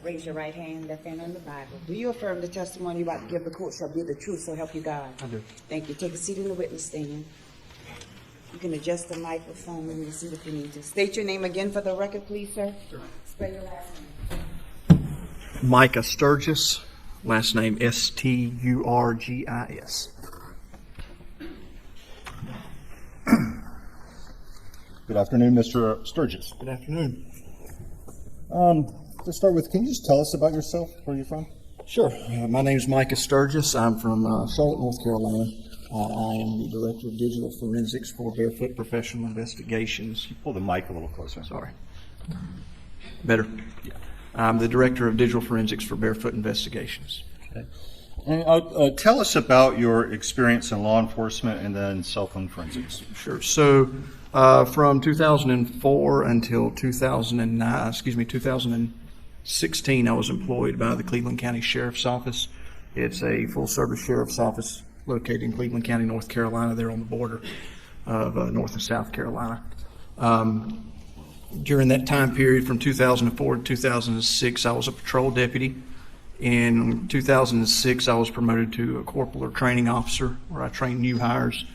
Raise your right hand, left hand on the Bible. Do you affirm the testimony you're about to give the court shall be the truth, so help you God? I do. Thank you. Take a seat in the witness stand. You can adjust the microphone and the seat if you need to. State your name again for the record, please, sir. Sure. Spell your last name. Micah Sturgis, last name Sturgis. Good afternoon, Mr. Sturgis. Good afternoon. To start with, can you just tell us about yourself? Where are you from? Sure. My name is Micah Sturgis. I'm from Charlotte, North Carolina. I am the Director of Digital Forensics for Barefoot Professional Investigations. Pull the mic a little closer. Sorry. Better? Yeah. I'm the Director of Digital Forensics for Barefoot Investigations. Okay. And, tell us about your experience in law enforcement and then cell phone forensics. Sure. So from 2004 until 2016, I was employed by the Cleveland County Sheriff's Office. It's a full-service sheriff's office located in Cleveland County, North Carolina. They're on the border of North and South Carolina. During that time period from 2004 to 2006, I was a patrol deputy. In 2006, I was promoted to a corporal or training officer, where I trained new hires.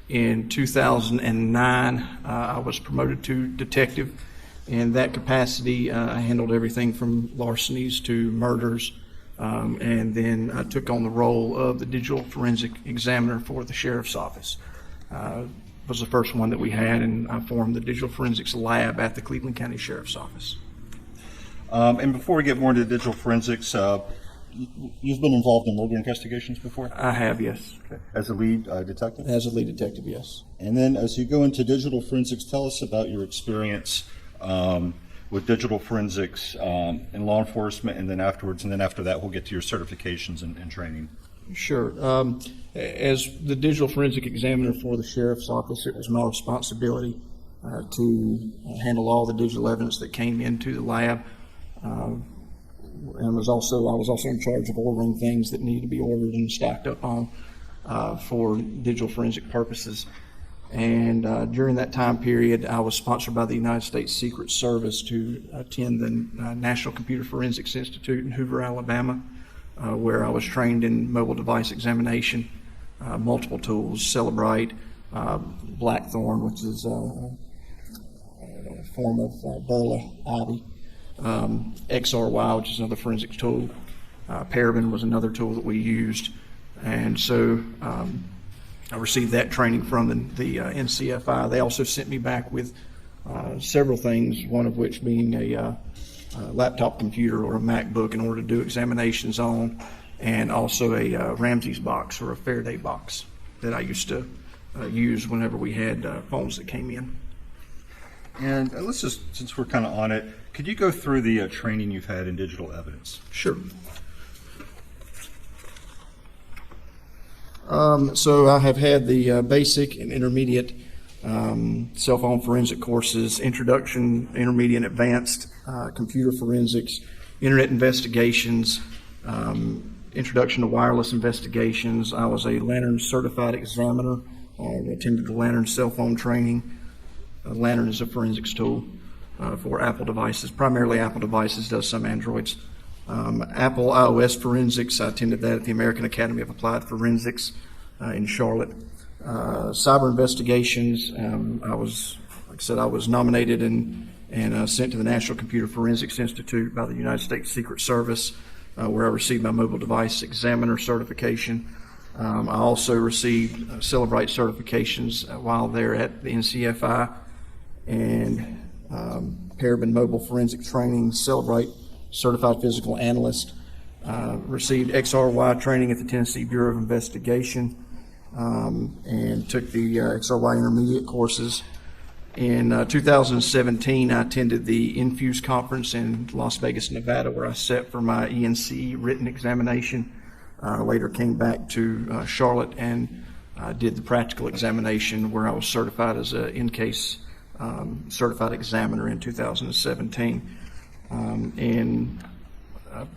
In 2009, I was promoted to detective. In that capacity, I handled everything from larcenies to murders, and then I took on the role of the digital forensic examiner for the sheriff's office. It was the first one that we had, and I formed the digital forensics lab at the Cleveland County Sheriff's Office. And before we get more into digital forensics, you've been involved in murder investigations before? I have, yes. Okay. As a lead detective? As a lead detective, yes. And then as you go into digital forensics, tell us about your experience with digital forensics in law enforcement, and then afterwards, and then after that, we'll get to your certifications and training. Sure. As the digital forensic examiner for the sheriff's office, it was my responsibility to handle all the digital evidence that came into the lab, and I was also in charge of ordering things that needed to be ordered and stacked up on for digital forensic purposes. And during that time period, I was sponsored by the United States Secret Service to attend the National Computer Forensics Institute in Hoover, Alabama, where I was trained in mobile device examination, multiple tools, Celebrite, Blackthorn, which is a form of Burla Ivy, XRY, which is another forensics tool. Paraben was another tool that we used. And so I received that training from the NCFI. They also sent me back with several things, one of which being a laptop computer or a MacBook in order to do examinations on, and also a Ramsey's box or a Faraday box that I used to use whenever we had phones that came in. And let's just, since we're kind of on it, could you go through the training you've had in digital evidence? Sure. So I have had the basic and intermediate cell phone forensic courses, introduction, intermediate, and advanced, computer forensics, internet investigations, introduction to wireless investigations. I was a Lantern certified examiner. I attended the Lantern cell phone training. Lantern is a forensics tool for Apple devices, primarily Apple devices, does some Androids. Apple iOS forensics, I attended that at the American Academy of Applied Forensics in Charlotte. Cyber investigations, I was nominated and sent to the National Computer Forensics Institute by the United States Secret Service, where I received my mobile device examiner certification. I also received Celebrite certifications while there at the NCFI, and Paraben mobile forensic training, Celebrite certified physical analyst, received XRY training at the Tennessee Bureau of Investigation, and took the XRY intermediate courses. In 2017, I attended the Infuse conference in Las Vegas, Nevada, where I sat for my ENC written examination. Later came back to Charlotte and did the practical examination, where I was certified as an in-case certified examiner in 2017. And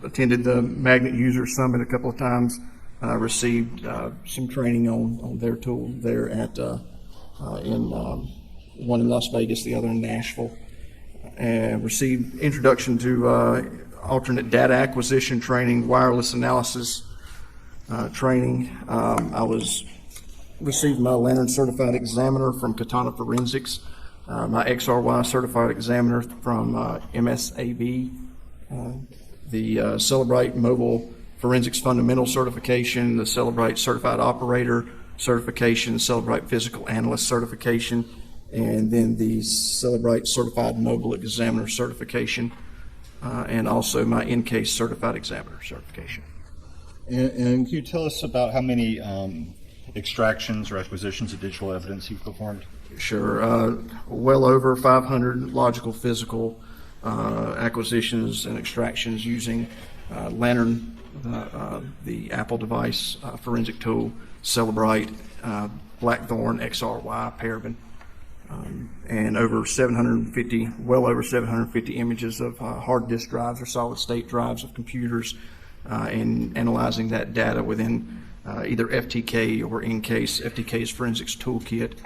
attended the Magnet User Summit a couple of times. Received some training on their tool there at one in Las Vegas, the other in Nashville. And received introduction to alternate data acquisition training, wireless analysis training. I received my Lantern Certified Examiner from Katana Forensics, my XRY Certified Examiner from MSAB, the Celebrate Mobile Forensics Fundamental Certification, the Celebrate Certified Operator Certification, Celebrate Physical Analyst Certification, and then the Celebrate Certified Mobile Examiner Certification, and also my In-Case Certified Examiner Certification. And can you tell us about how many extractions or acquisitions of digital evidence you've performed? Sure. Well over 500 logical physical acquisitions and extractions using Lantern, the Apple device, forensic tool, Celebrate, Blackthorn, XRY, Paraben, and well over 750 images of hard disk drives or solid state drives of computers, and analyzing that data within either FTK or In-Case. FTK's Forensics Toolkit.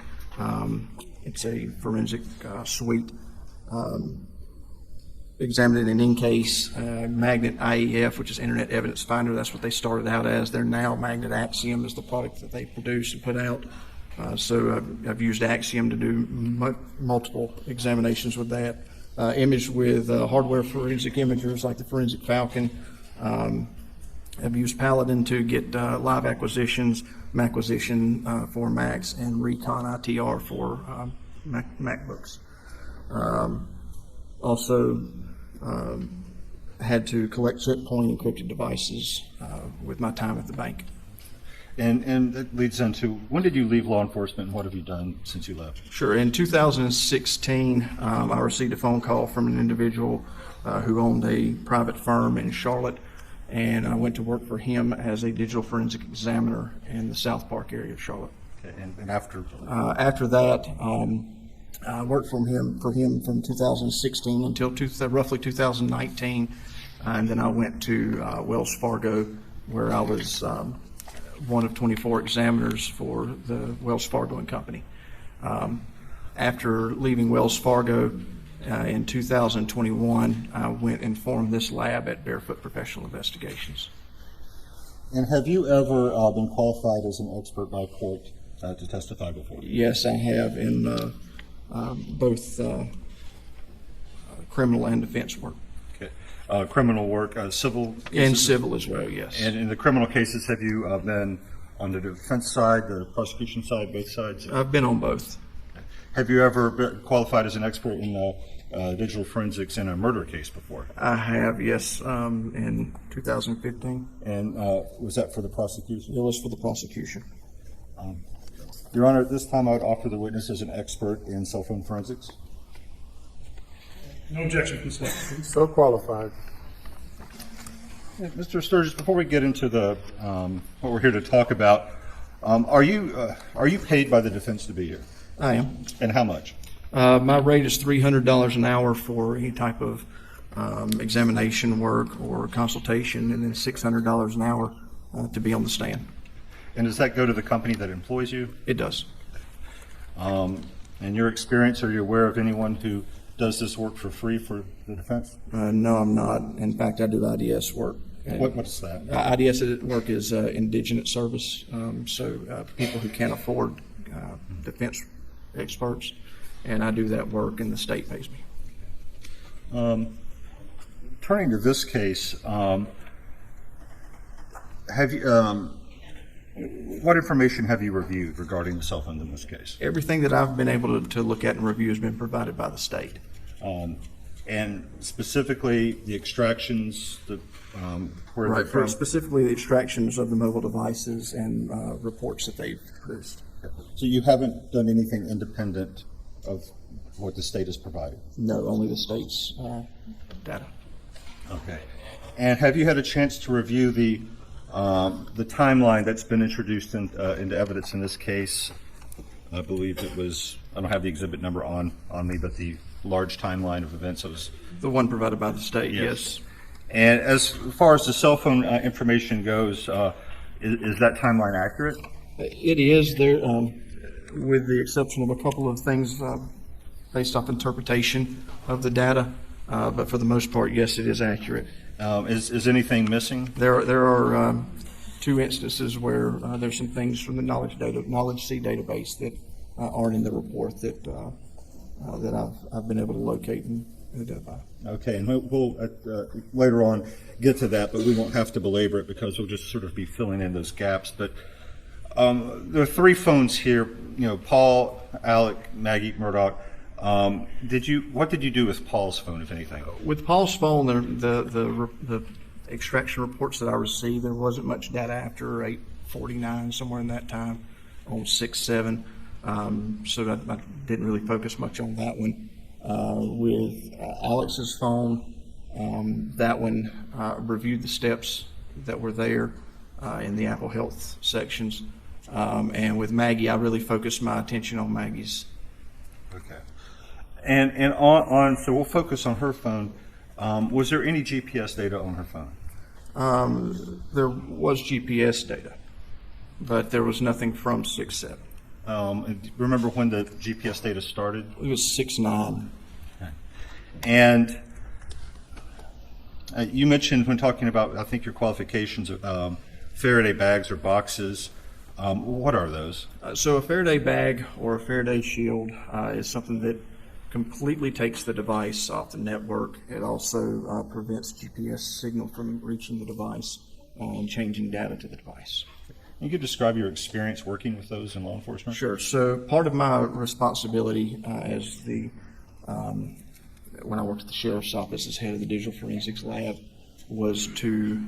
It's a forensic suite. Examining an In-Case, Magnet IEF, which is Internet Evidence Finder. That's what they started out as. They're now Magnet Axiom is the product that they produce and put out. So I've used Axiom to do multiple examinations with that. Image with hardware forensic imagers like the Forensic Falcon. I've used Paladin to get live acquisitions, Macquisition for Macs, and Recon ITR for MacBooks. Also had to collect checkpoint encrypted devices with my time at the bank. And that leads into, when did you leave law enforcement, and what have you done since you left? Sure. In 2016, I received a phone call from an individual who owned a private firm in Charlotte, and I went to work for him as a digital forensic examiner in the South Park area of Charlotte. Okay. And after? After that, I worked for him from 2016 until roughly 2019, and then I went to Wells Fargo, where I was one of 24 examiners for the Wells Fargo and Company. After leaving Wells Fargo in 2021, I went and formed this lab at Barefoot Professional Investigations. And have you ever been qualified as an expert by court to testify before? Yes, I have in both criminal and defense work. Okay. Criminal work, civil cases? And civil as well, yes. And in the criminal cases, have you been on the defense side, the prosecution side, both sides? I've been on both. Have you ever been qualified as an expert in digital forensics in a murder case before? I have, yes, in 2015. And was that for the prosecution? It was for the prosecution. Your Honor, at this time I would offer the witness as an expert in cell phone forensics. No objection from the staff. So qualified. Mr. Sturgis, before we get into the what we're here to talk about, are you paid by the defense to be here? I am. And how much? My rate is $300 an hour for any type of examination work or consultation, and then $600 an hour to be on the stand. And does that go to the company that employs you? It does. In your experience, are you aware of anyone who does this work for free for the defense? No, I'm not. In fact, I do IDS work. What's that? IDS work is indigent service, so people who can't afford defense experts, and I do that work, and the state pays me. Turning to this case, have you? What information have you reviewed regarding the cell phone in this case? Everything that I've been able to look at and review has been provided by the state. And specifically the extractions, where Right, they're from? specifically the extractions of the mobile devices and reports that they've produced. So you haven't done anything independent of what the state has provided? No, only the state's data. Okay. And have you had a chance to review the timeline that's been introduced into evidence in this case? I believe it was, I don't have the exhibit number on me, but the large timeline of events. The one provided by the state, yes. And as far as the cell phone information goes, is that timeline accurate? It is there, with the exception of a couple of things based off interpretation of the data, but for the most part, yes, it is accurate. Is anything missing? There are two instances where there's some things from the knowledge C database that aren't in the report that I've been able to locate and identify. Okay, and we'll later on get to that, but we won't have to belabor it because we'll just sort of be filling in those gaps. But there are three phones here. Paul, Alex, Maggie Murdaugh. What did you do with Paul's phone, if anything? With Paul's phone, the extraction reports that I received, there wasn't much data after 8:49, somewhere in that time, on 6/7. So I didn't really focus much on that one. With Alex's phone, that one reviewed the steps that were there in the Apple Health sections. And with Maggie, I really focused my attention on Maggie's. Okay. And so we'll focus on her phone. Was there any GPS data on her phone? There was GPS data, but there was nothing from 6/7. Remember when the GPS data started? It was 6/9. Okay. And you mentioned when talking about, I think, your qualifications, Faraday bags or boxes. What are those? So a Faraday bag or a Faraday shield is something that completely takes the device off the network. It also prevents GPS signal from reaching the device and changing data to the device. You could describe your experience working with those in law enforcement? Sure. So part of my responsibility as when I worked at the Sheriff's Office as head of the Digital Forensics Lab was to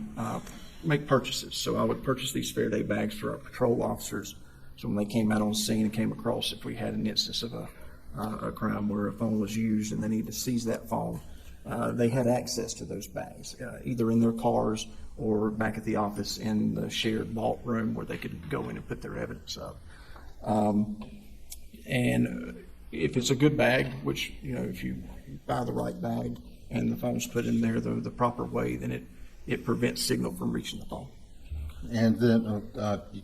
make purchases. So I would purchase these Faraday bags for our patrol officers. So when they came out on scene and came across, if we had an instance of a crime where a phone was used and they needed to seize that phone, they had access to those bags, either in their cars or back at the office in the shared vault room where they could go in and put their evidence up. And if it's a good bag, which, if you buy the right bag and the phone's put in there the proper way, then it prevents signal from reaching the phone. And then,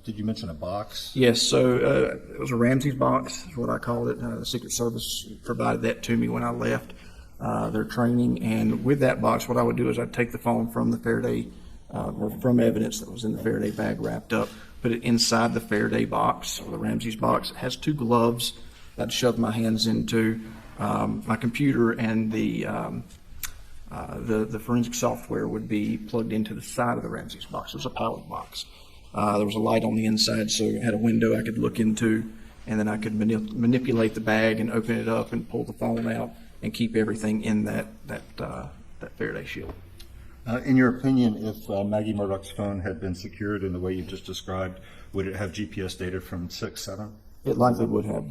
did you mention a box? Yes, so it was a Ramsey's box, is what I called it. The Secret Service provided that to me when I left their training. And with that box, what I would do is I'd take the phone from the Faraday, or from evidence that was in the Faraday bag wrapped up, put it inside the Faraday box, or the Ramsey's box. It has two gloves that I'd shove my hands into. My computer and the forensic software would be plugged into the side of the Ramsey's box. It was a powered box. There was a light on the inside, so it had a window I could look into, and then I could manipulate the bag and open it up and pull the phone out and keep everything in that Faraday shield. In your opinion, if Maggie Murdaugh's phone had been secured in the way you just described, would it have GPS data from 6/7? It likely would have.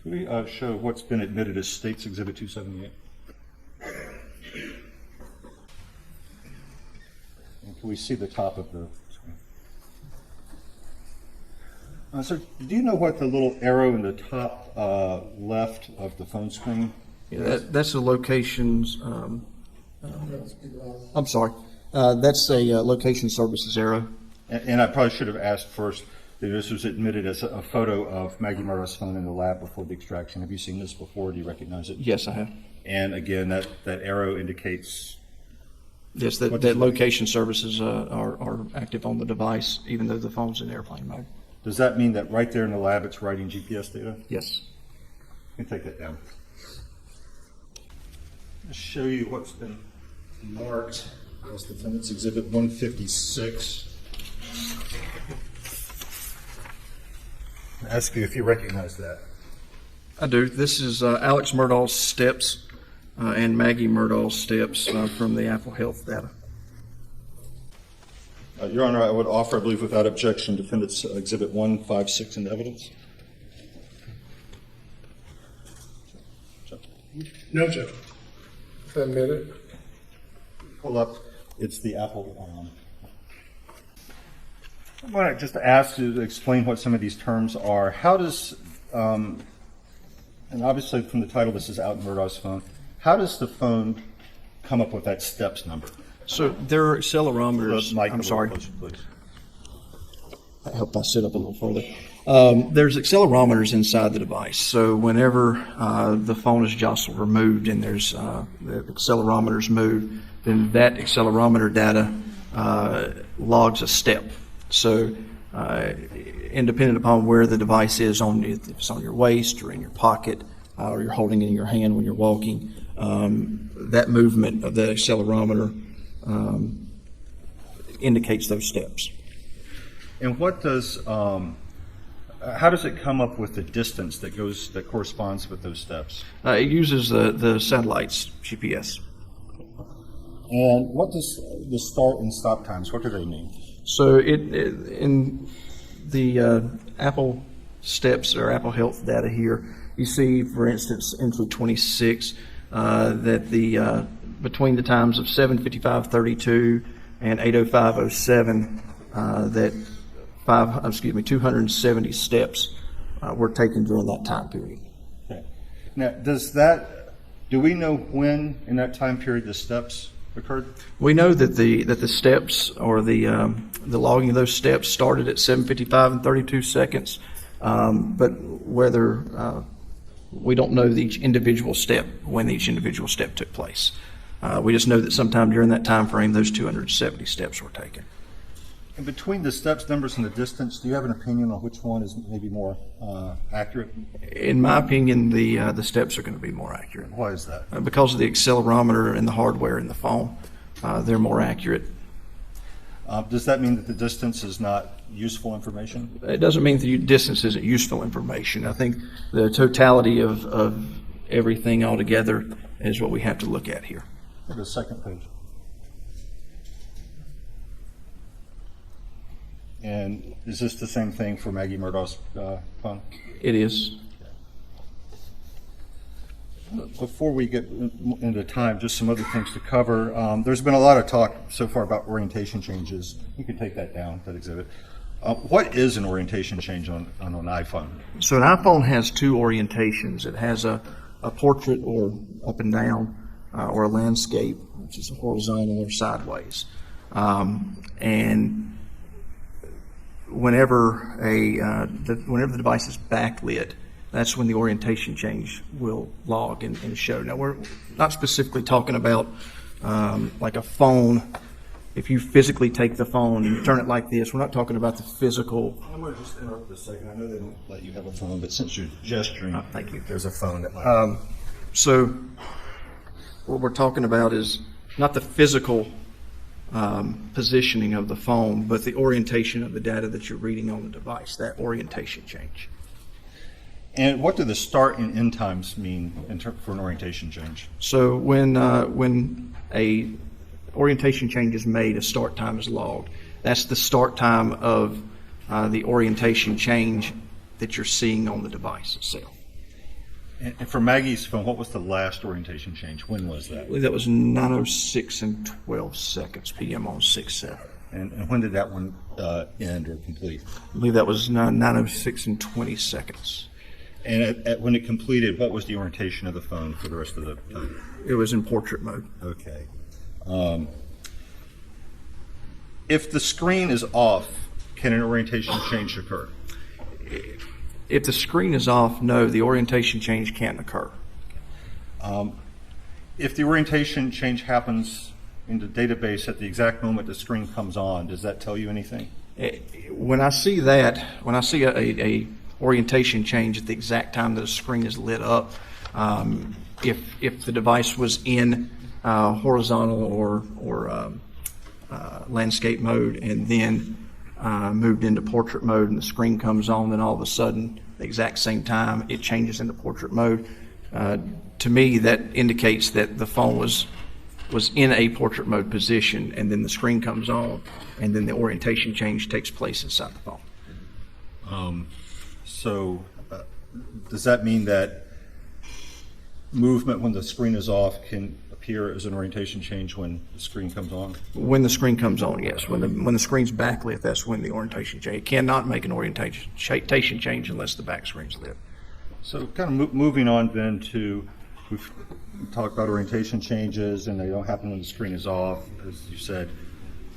Can we show what's been admitted as State's Exhibit 278? And can we see the top of the screen? Sir, do you know what the little arrow in the top left of the phone screen is? That's the locations. I'm sorry. That's a location services arrow. And I probably should have asked first, this was admitted as a photo of Maggie Murdaugh's phone in the lab before the extraction. Have you seen this before? Do you recognize it? Yes, I have. And again, that arrow indicates... Yes, that location services are active on the device, even though the phone's in airplane mode. Does that mean that right there in the lab it's writing GPS data? Yes. You can take that down. I'll show you what's been marked as Defendant's Exhibit 156. I'll ask you if you recognize that. I do. This is Alex Murdaugh's steps and Maggie Murdaugh's steps from the Apple Health data. Your Honor, I would offer, I believe, without objection, Defendant's Exhibit 156 into evidence. No objection. Admit it. Pull up. It's the Apple. I want to just ask you to explain what some of these terms are. How does, and obviously from the title, this is out in Murdaugh's phone. How does the phone come up with that steps number? So there are accelerometers. Mike, I'm sorry. please. I hope I sit up a little further. There's accelerometers inside the device. So whenever the phone is jostled or moved and there's the accelerometers move, then that accelerometer data logs a step. So independent upon where the device is, if it's on your waist or in your pocket or you're holding it in your hand when you're walking, that movement of the accelerometer indicates those steps. And what does, how does it come up with the distance that corresponds with those steps? It uses the satellite's GPS. And what does the start and stop times, what do they mean? So in the Apple Steps or Apple Health data here, you see, for instance, entry 26, that the between the times of 7:55:32 and 8:05:07, that 270 steps were taken during that time period. Okay. Now, do we know when in that time period the steps occurred? We know that the steps or the logging of those steps started at 7:55 and 32 seconds, but whether we don't know each individual step, when each individual step took place. We just know that sometime during that time frame, those 270 steps were taken. And between the steps numbers and the distance, do you have an opinion on which one is maybe more accurate? In my opinion, the steps are going to be more accurate. Why is that? Because of the accelerometer and the hardware in the phone, they're more accurate. Does that mean that the distance is not useful information? It doesn't mean the distance isn't useful information. I think the totality of everything altogether is what we have to look at here. The second page. And is this the same thing for Maggie Murdaugh's phone? It is. Before we get into time, just some other things to cover. There's been a lot of talk so far about orientation changes. You can take that down, that exhibit. What is an orientation change on an iPhone? So an iPhone has two orientations. It has a portrait or up and down, or a landscape, which is horizontal or sideways. And whenever the device is backlit, that's when the orientation change will log and show. Now, we're not specifically talking about like a phone. If you physically take the phone and you turn it like this, we're not talking about the physical. I'm going to just interrupt this a second. I know they don't let you have a phone, but since you're gesturing, Thank you. there's a phone that might. So what we're talking about is not the physical positioning of the phone, but the orientation of the data that you're reading on the device, that orientation change. And what do the start and end times mean for an orientation change? So when a orientation change is made, a start time is logged. That's the start time of the orientation change that you're seeing on the device itself. And for Maggie's phone, what was the last orientation change? When was that? I believe that was 9:06 and 12 seconds p.m. on 6/7. And when did that one end or complete? I believe that was 9:06 and 20 seconds. And when it completed, what was the orientation of the phone for the rest of the time? It was in portrait mode. Okay. If the screen is off, can an orientation change occur? If the screen is off, no, the orientation change can't occur. If the orientation change happens in the database at the exact moment the screen comes on, does that tell you anything? When I see that, when I see a orientation change at the exact time that the screen is lit up, if the device was in horizontal or landscape mode and then moved into portrait mode and the screen comes on, then all of a sudden, the exact same time, it changes into portrait mode. To me, that indicates that the phone was in a portrait mode position, and then the screen comes on, and then the orientation change takes place inside the phone. So does that mean that movement when the screen is off can appear as an orientation change when the screen comes on? When the screen comes on, yes. When the screen's backlit, that's when the orientation change. It cannot make an orientation change unless the back screen's lit. So kind of moving on then to, we've talked about orientation changes and they don't happen when the screen is off, as you said.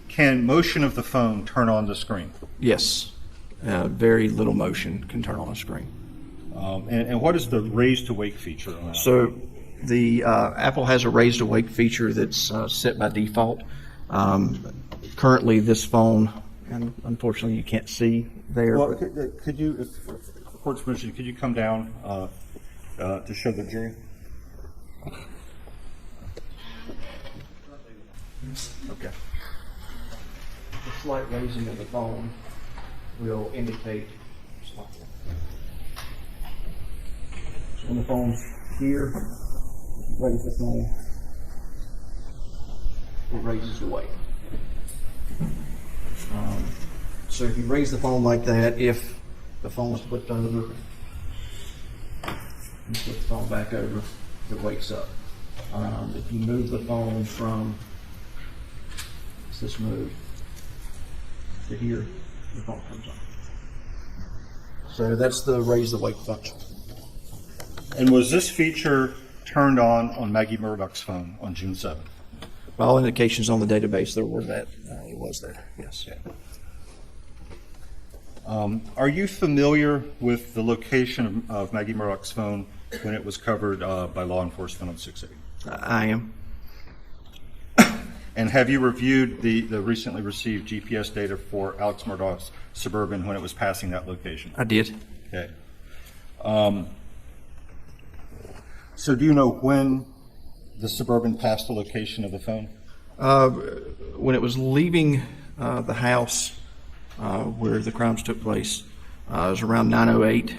Can motion of the phone turn on the screen? Yes. Very little motion can turn on a screen. And what is the raise to wake feature on that? So the Apple has a raise to wake feature that's set by default. Currently, this phone, and unfortunately you can't see there. Well, but could you, if the court's permission, could you come down to show the jury? Okay. The slight raising of the phone will indicate. So when the phone's here, if you raise the phone, it raises the weight. So if you raise the phone like that, if the phone is flipped over, you flip the phone back over, it wakes up. If you move the phone from this move to here, the phone comes on. So that's the raise the wake function. And was this feature turned on Maggie Murdaugh's phone on June 7th? By all indications on the database, there were that it was there. Yes. Are you familiar with the location of Maggie Murdaugh's phone when it was covered by law enforcement on 680? I am. And have you reviewed the recently received GPS data for Alex Murdaugh's Suburban when it was passing that location? I did. Okay. So do you know when the Suburban passed the location of the phone? When it was leaving the house where the crimes took place, it was around 9:08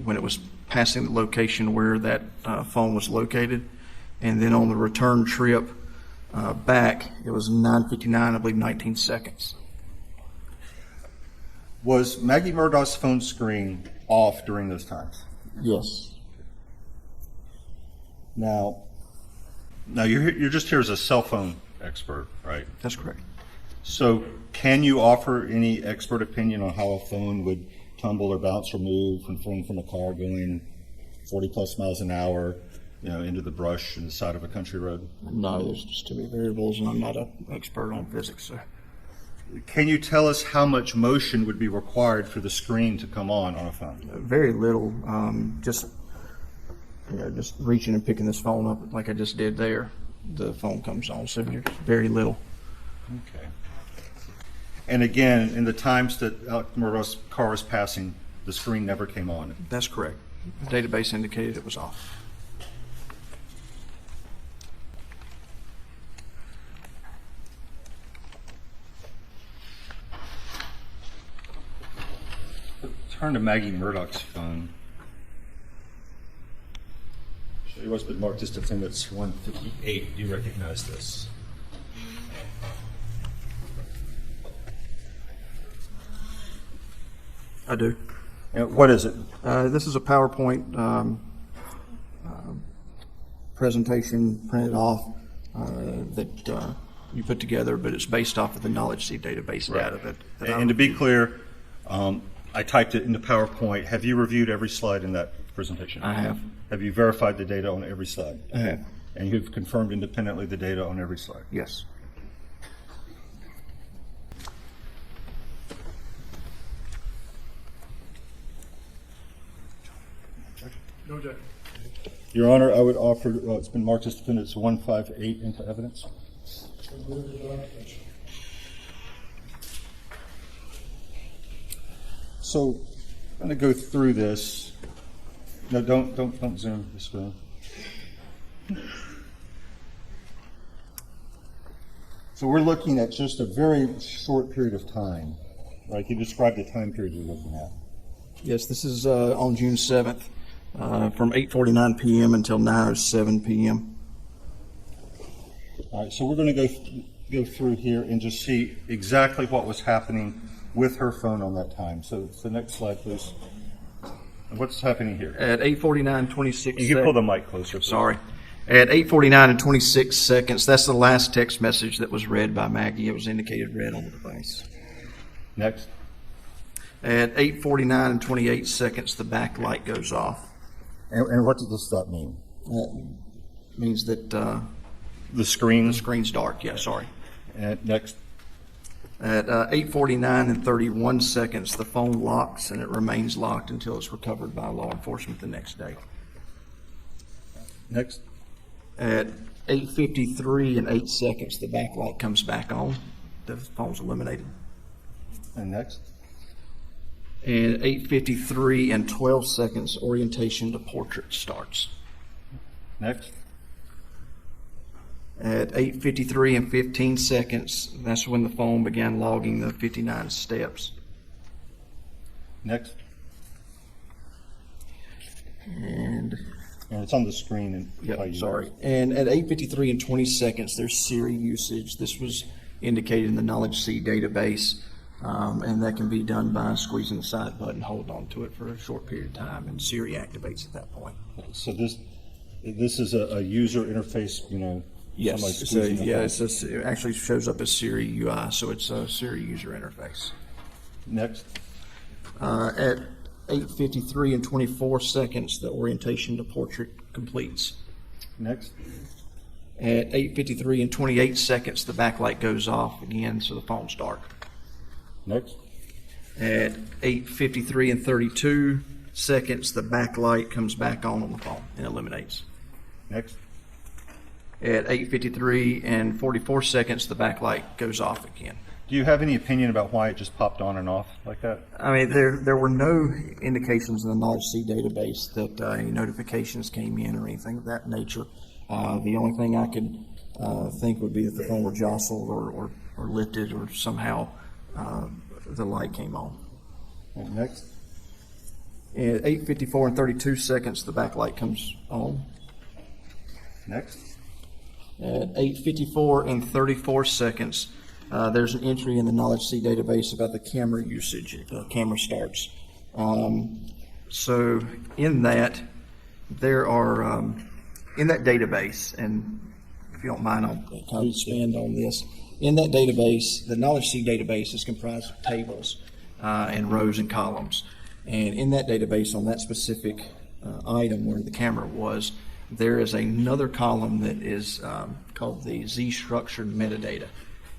when it was passing the location where that phone was located. And then on the return trip back, it was 9:59, I believe 19 seconds. Was Maggie Murdaugh's phone screen off during those times? Yes. Now you're just here as a cell phone expert, right? That's correct. So can you offer any expert opinion on how a phone would tumble or bounce or move from a car going 40 plus miles an hour, into the brush in the side of a country road? No, there's just too many variables, and I'm not an expert on physics, so. Can you tell us how much motion would be required for the screen to come on a phone? Very little. Just reaching and picking this phone up like I just did there, the phone comes on. So very little. Okay. And again, in the times that Alex Murdaugh's car was passing, the screen never came on. That's correct. The database indicated it was off. Turn to Maggie Murdaugh's phone. Show you what's been marked as defendant's 158. Do you recognize this? I do. What is it? This is a PowerPoint presentation printed off that you put together, but it's based off of the Knowledge Seed database data. And to be clear, I typed it into PowerPoint. Have you reviewed every slide in that presentation? I have. Have you verified the data on every slide? I have. And you've confirmed independently the data on every slide? Yes. No objection. Your Honor, I would offer, it's been marked as defendant's 158 into evidence. So I'm going to go through this. No, don't zoom this screen. So we're looking at just a very short period of time, right? You described the time period you're looking at. Yes, this is on June 7th from 8:49 p.m. until 9:07 p.m. All right, so we're going to go through here and just see exactly what was happening with her phone on that time. So the next slide, please. What's happening here? At 8:49:26. You can pull the mic closer, please. Sorry. At 8:49 and 26 seconds, that's the last text message that was read by Maggie. It was indicated read on the device. Next. At 8:49 and 28 seconds, the backlight goes off. And what does that mean? Means that The screen. the screen's dark. Yeah, sorry. And next. At 8:49 and 31 seconds, the phone locks and it remains locked until it's recovered by law enforcement the next day. Next. At 8:53 and 8 seconds, the backlight comes back on. The phone's eliminated. And next. And at 8:53 and 12 seconds, orientation to portrait starts. Next. At 8:53 and 15 seconds, that's when the phone began logging the 59 steps. Next. And it's on the screen. And Yep, sorry. And at 8:53 and 20 seconds, there's Siri usage. This was indicated in the Knowledge C database, and that can be done by squeezing the side button, holding on to it for a short period of time, and Siri activates at that point. So this is a user interface, somebody Yes, squeezing the phone. it actually shows up as Siri UI, so it's a Siri user interface. Next. At 8:53 and 24 seconds, the orientation to portrait completes. Next. At 8:53 and 28 seconds, the backlight goes off again, so the phone's dark. Next. At 8:53 and 32 seconds, the backlight comes back on the phone and eliminates. Next. At 8:53 and 44 seconds, the backlight goes off again. Do you have any opinion about why it just popped on and off like that? I mean, there were no indications in the Knowledge C database that any notifications came in or anything of that nature. The only thing I could think would be if the phone were jostled or lifted or somehow the light came on. Next. At 8:54 and 32 seconds, the backlight comes on. Next. At 8:54 and 34 seconds, there's an entry in the Knowledge C database about the camera usage. The camera starts. So in that, there are, in that database, and if you don't mind, I'll kind of expand on this. In that database, the Knowledge C database is comprised of tables and rows and columns. And in that database, on that specific item where the camera was, there is another column that is called the Z-structured metadata.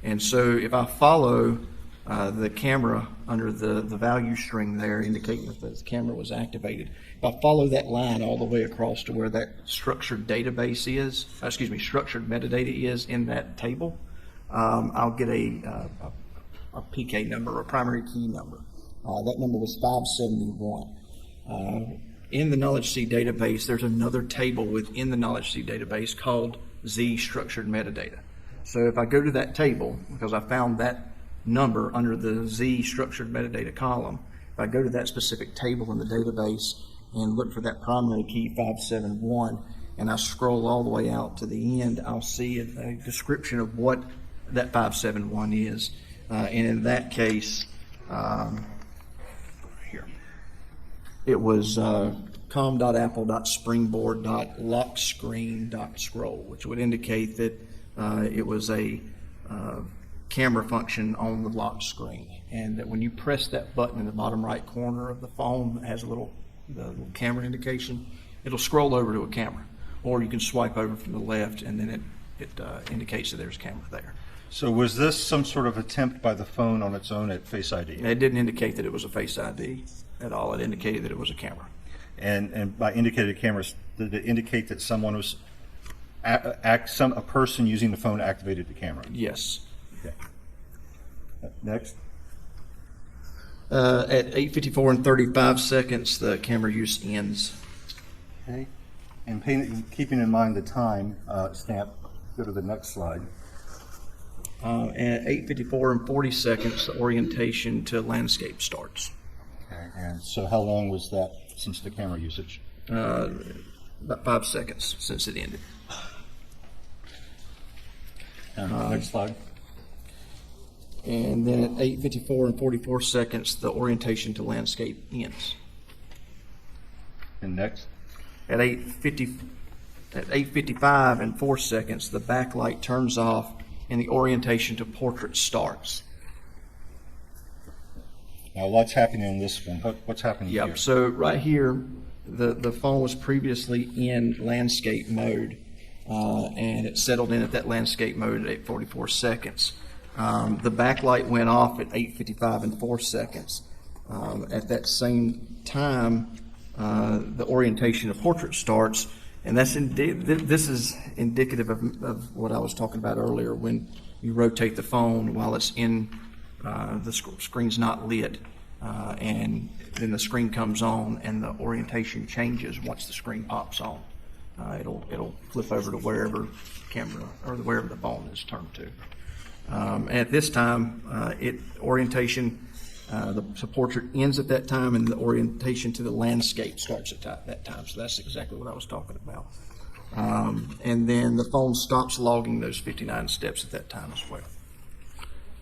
And so if I follow the camera under the value string there indicating that the camera was activated, if I follow that line all the way across to where that structured database is, structured metadata is in that table, I'll get a PK number, a primary key number. That number was 571. In the Knowledge C database, there's another table within the Knowledge C database called Z-structured metadata. So if I go to that table, because I found that number under the Z-structured metadata column, if I go to that specific table in the database and look for that primary key 571, and I scroll all the way out to the end, I'll see a description of what that 571 is. And in that case, here, it was com.apple.springboard.lockscreen.scroll, which would indicate that it was a camera function on the lock screen, and that when you press that button in the bottom right corner of the phone that has the little camera indication, it'll scroll over to a camera, or you can swipe over from the left, and then it indicates that there's a camera there. So was this some sort of attempt by the phone on its own at Face ID? It didn't indicate that it was a Face ID at all. It indicated that it was a camera. And by indicated cameras, did it indicate that someone was a person using the phone activated the camera? Yes. Okay. Next. At 8:54 and 35 seconds, the camera use ends. Okay. And keeping in mind the time stamp, go to the next slide. At 8:54 and 40 seconds, the orientation to landscape starts. Okay. And so how long was that since the camera usage? About 5 seconds since it ended. Next slide. And then at 8:54 and 44 seconds, the orientation to landscape ends. And next. At 8:55 and 4 seconds, the backlight turns off and the orientation to portrait starts. Now, what's happening in this one? What's happening here? Yep. So right here, the phone was previously in landscape mode, and it settled in at that landscape mode at 8:44 seconds. The backlight went off at 8:55 and 4 seconds. At that same time, the orientation of portrait starts, and this is indicative of what I was talking about earlier when you rotate the phone while it's in the screen's not lit, and then the screen comes on and the orientation changes once the screen pops on. It'll flip over to wherever camera or wherever the phone is turned to. At this time, orientation, the portrait ends at that time, and the orientation to the landscape starts at that time. So that's exactly what I was talking about. And then the phone stops logging those 59 steps at that time as well.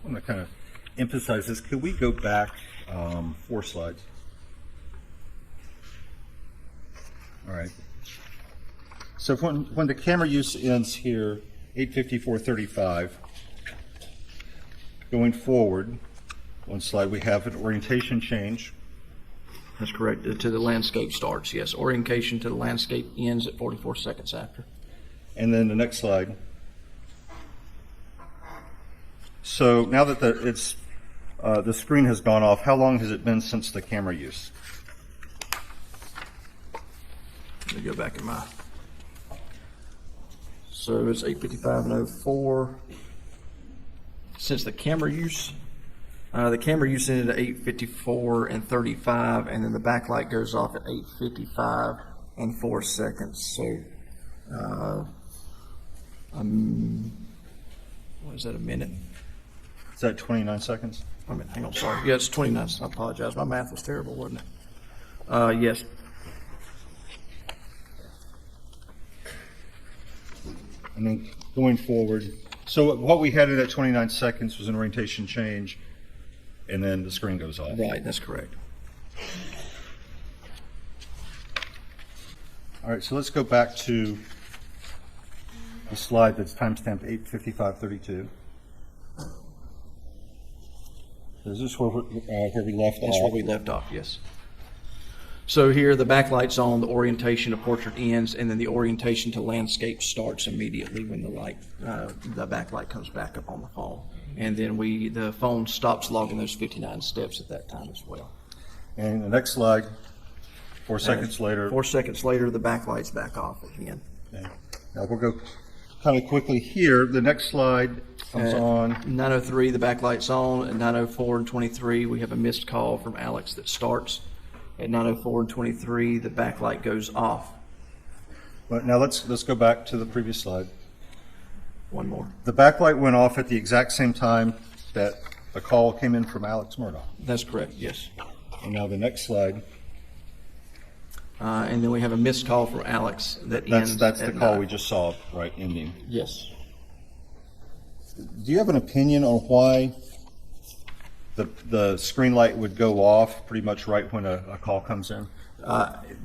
I'm going to kind of emphasize this. Could we go back 4 slides? All right. So when the camera use ends here, 8:54:35, going forward, one slide, we have an orientation change. That's correct. To the landscape starts, yes. Orientation to the landscape ends at 44 seconds after. And then the next slide. So now that the screen has gone off, how long has it been since the camera use? Let me go back in my. So it's 8:55 and 04. Since the camera use ended at 8:54 and 35, and then the backlight goes off at 8:55 and 4 seconds. So, what is that, a minute? Is that 29 seconds? I mean, hang on, sorry. Yeah, it's 29. I apologize. My math was terrible, wasn't it? Yes. And then going forward, so what we had in that 29 seconds was an orientation change, and then the screen goes off. Right, that's correct. All right, so let's go back to the slide that's timestamped 8:55:32. Is this where we left off? That's where we left off, yes. So here, the backlight's on, the orientation to portrait ends, and then the orientation to landscape starts immediately when the backlight comes back up on the phone. And then the phone stops logging those 59 steps at that time as well. And the next slide, 4 seconds later. 4 seconds later, the backlight's back off again. Okay. Now we'll go kind of quickly here. The next slide comes on. 9:03, the backlight's on. At 9:04 and 23, we have a missed call from Alex that starts. At 9:04 and 23, the backlight goes off. But now let's go back to the previous slide. One more. The backlight went off at the exact same time that a call came in from Alex Murdaugh. That's correct, yes. And now the next slide. And then we have a missed call from Alex that ends That's the at call 9. we just saw, right, ending. Yes. Do you have an opinion on why the screen light would go off pretty much right when a call comes in?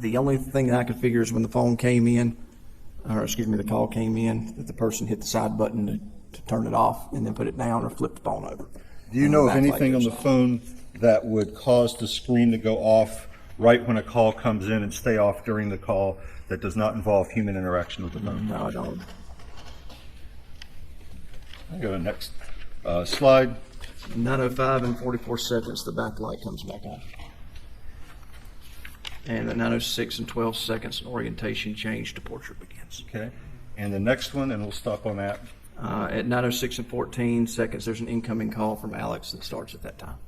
The only thing that I could figure is when the phone came in, the call came in, that the person hit the side button to turn it off and then put it down or flip the phone over. Do you know of backlight anything on goes the off. phone that would cause the screen to go off right when a call comes in and stay off during the call that does not involve human interaction with the phone? No, I don't. I'll go to the next slide. 9:05 and 44 seconds, the backlight comes back on. And at 9:06 and 12 seconds, an orientation change to portrait begins. Okay. And the next one, and we'll stop on that. At 9:06 and 14 seconds, there's an incoming call from Alex that starts at that time.